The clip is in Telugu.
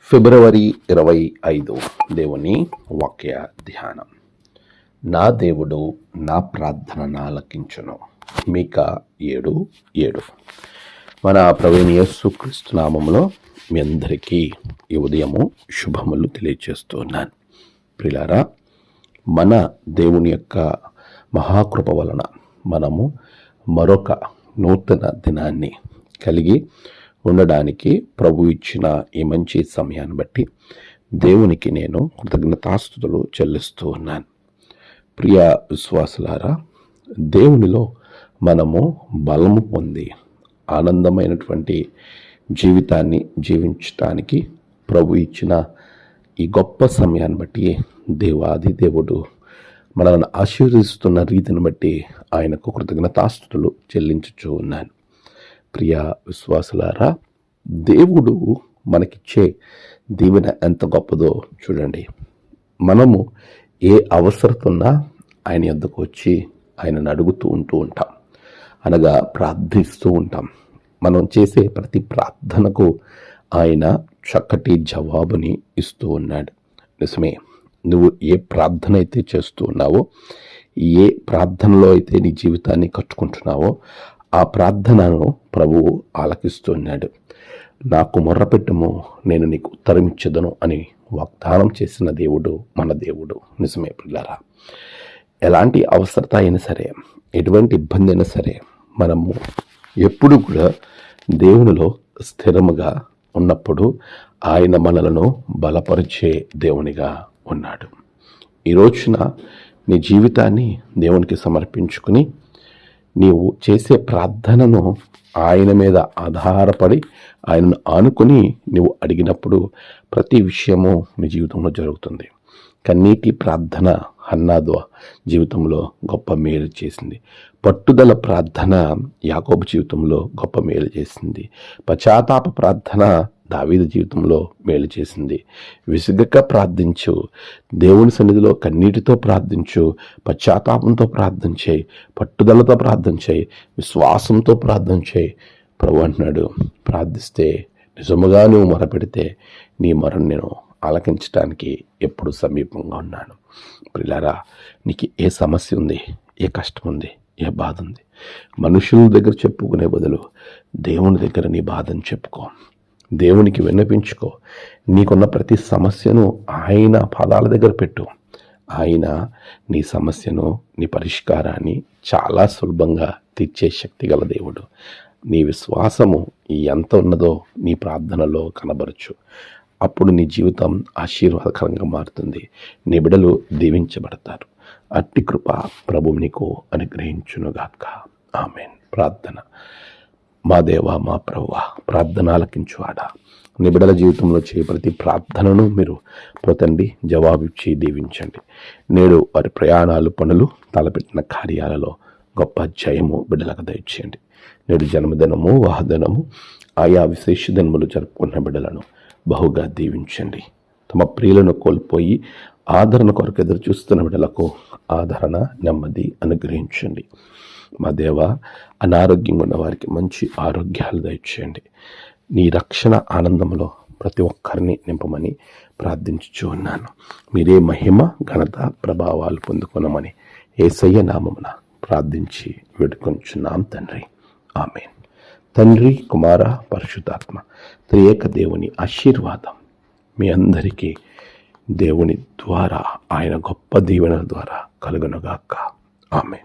ఫిబ్రవరి 25 దేవుని వాక్య ధ్యానం. నా దేవుడు నా ప్రార్థన ఆలకించును. మీకా 7:7. మన ప్రభువైన యేసుక్రీస్తు నామములో మీ అందరికీ ఈ ఉదయము శుభములు తెలియజేస్తూ ఉన్నాను. ప్రియులారా, మన దేవుని యొక్క మహాకృప వలన మనము మరొక నూతన దినాన్ని కలిగి ఉండడానికి ప్రభు ఇచ్చిన ఈ మంచి సమయాన్ని బట్టి దేవునికి నేను కృతజ్ఞతాస్తుతులు చెల్లిస్తూ ఉన్నాను. ప్రియ విశ్వాసులారా, దేవునిలో మనము బలము పొంది ఆనందమైనటువంటి జీవితాన్ని జీవించటానికి ప్రభు ఇచ్చిన ఈ గొప్ప సమయాన్ని బట్టి దేవాది దేవుడు మనల్ని ఆశీర్వదిస్తున్న రీతిని బట్టి ఆయనకు కృతజ్ఞతాస్తుతులు చెల్లించుచూ ఉన్నాను. ప్రియ విశ్వాసులారా, దేవుడు మనకిచ్చే దీవెన ఎంత గొప్పదో చూడండి. మనము ఏ అవసరత ఉన్నా ఆయన యొద్దకు వచ్చి ఆయనను అడుగుతూ ఉంటాం, అనగా ప్రార్థిస్తూ ఉంటాం. మనం చేసే ప్రతి ప్రార్థనకు ఆయన చక్కటి జవాబుని ఇస్తూ ఉన్నాడు. నిజమే, నువ్వు ఏ ప్రార్థన అయితే చేస్తూ ఉన్నావో, ఏ ప్రార్థనలో అయితే నీ జీవితాన్ని కట్టుకుంటున్నావో ఆ ప్రార్థనను ప్రభువు ఆలకిస్తున్నాడు. నాకు మొర్రపెట్టుము, నేను నీకు ఉత్తరం ఇచ్చేదను అని వాగ్దానం చేసిన దేవుడు మన దేవుడు. నిజమే పిల్లారా, ఎలాంటి అవసరత అయినా సరే, ఎటువంటి ఇబ్బంది అయినా సరే, మనము ఎప్పుడు కూడా దేవునిలో స్థిరముగా ఉన్నప్పుడు ఆయన మనలను బలపరిచే దేవునిగా ఉన్నాడు. ఈ రోజున నీ జీవితాన్ని దేవునికి సమర్పించుకుని నీవు చేసే ప్రార్థనను ఆయన మీద ఆధారపడి ఆయనను ఆనుకొని నువ్వు అడిగినప్పుడు ప్రతి విషయము నీ జీవితంలో జరుగుతుంది. కన్నీటి ప్రార్థన హన్నాదు జీవితంలో గొప్ప మేలు చేసింది. పట్టుదల ప్రార్థన యాకోబు జీవితంలో గొప్ప మేలు చేసింది. పశ్చాత్తాప ప్రార్థన దావీదు జీవితంలో మేలు చేసింది. విసుగక ప్రార్థించు, దేవుని సన్నిధిలో కన్నీటితో ప్రార్థించు, పశ్చాత్తాపంతో ప్రార్థన చేయి, పట్టుదలతో ప్రార్థన చేయి, విశ్వాసంతో ప్రార్థన చేయి. ప్రభు అంటున్నాడు, ప్రార్థిస్తే నిజముగా నువ్వు మొరపెడితే నీ మొరను నేను ఆలకించడానికి ఎప్పుడు సమీపంగా ఉన్నాను. ప్రియులారా, నీకు ఏ సమస్య ఉంది, ఏ కష్టం ఉంది, ఏ బాధ ఉంది, మనుషుల దగ్గర చెప్పుకునే బదులు దేవుని దగ్గర నీ బాధను చెప్పుకో, దేవునికి విన్నపించుకో. నీకున్న ప్రతి సమస్యను ఆయన పాదాల దగ్గర పెట్టు. ఆయన నీ సమస్యను, నీ పరిష్కారాన్ని చాలా సులభంగా తీర్చే శక్తి గల దేవుడు. నీ విశ్వాసము ఎంత ఉన్నదో నీ ప్రార్థనలో కనబరచు. అప్పుడు నీ జీవితం ఆశీర్వాదకరంగా మారుతుంది. నీ బిడ్డలు దీవించబడతారు. అట్టి కృప ప్రభువు నీకు అనుగ్రహించునుగాక. ఆమేన్. ప్రార్థన. మా దేవా, మా ప్రభువా, ప్రార్థన ఆలకించువాడా, నీ బిడ్డల జీవితంలో చేయ ప్రతి ప్రార్థనను మీరు పోతండి జవాబిచ్చి దీవించండి. నేడు వారి ప్రయాణాలు, పనులు, తలపెట్టిన కార్యాలలో గొప్ప జయము బిడ్డలకు దయచేయండి. నేడు జన్మదినము, వాహదినము, ఆయా విశేష దినములు జరుపుకున్న బిడ్డలను బహుగా దీవించండి. తమ ప్రియులను కోల్పోయి ఆదరణ కొరకు ఎదురు చూస్తున్న బిడ్డలకు ఆదరణ, నెమ్మది అనుగ్రహించండి. మా దేవ, అనారోగ్యంగా ఉన్న వారికి మంచి ఆరోగ్యాలు దయచేయండి. నీ రక్షణ ఆనందంలో ప్రతి ఒక్కరిని నింపమని ప్రార్థించుచూ ఉన్నాను. మీరే మహిమ, ఘనత, ప్రభావాలు పొందుకున్నామని యేసయ్య నామమున ప్రార్థించి వేడుకొంచున్నాం తండ్రి. ఆమేన్. తండ్రి, కుమార, పరిశుద్ధాత్మ త్రియేక దేవుని ఆశీర్వాదం మీ అందరికీ దేవుని ద్వారా, ఆయన గొప్ప దీవెనల ద్వారా కలుగునుగాక. ఆమేన్.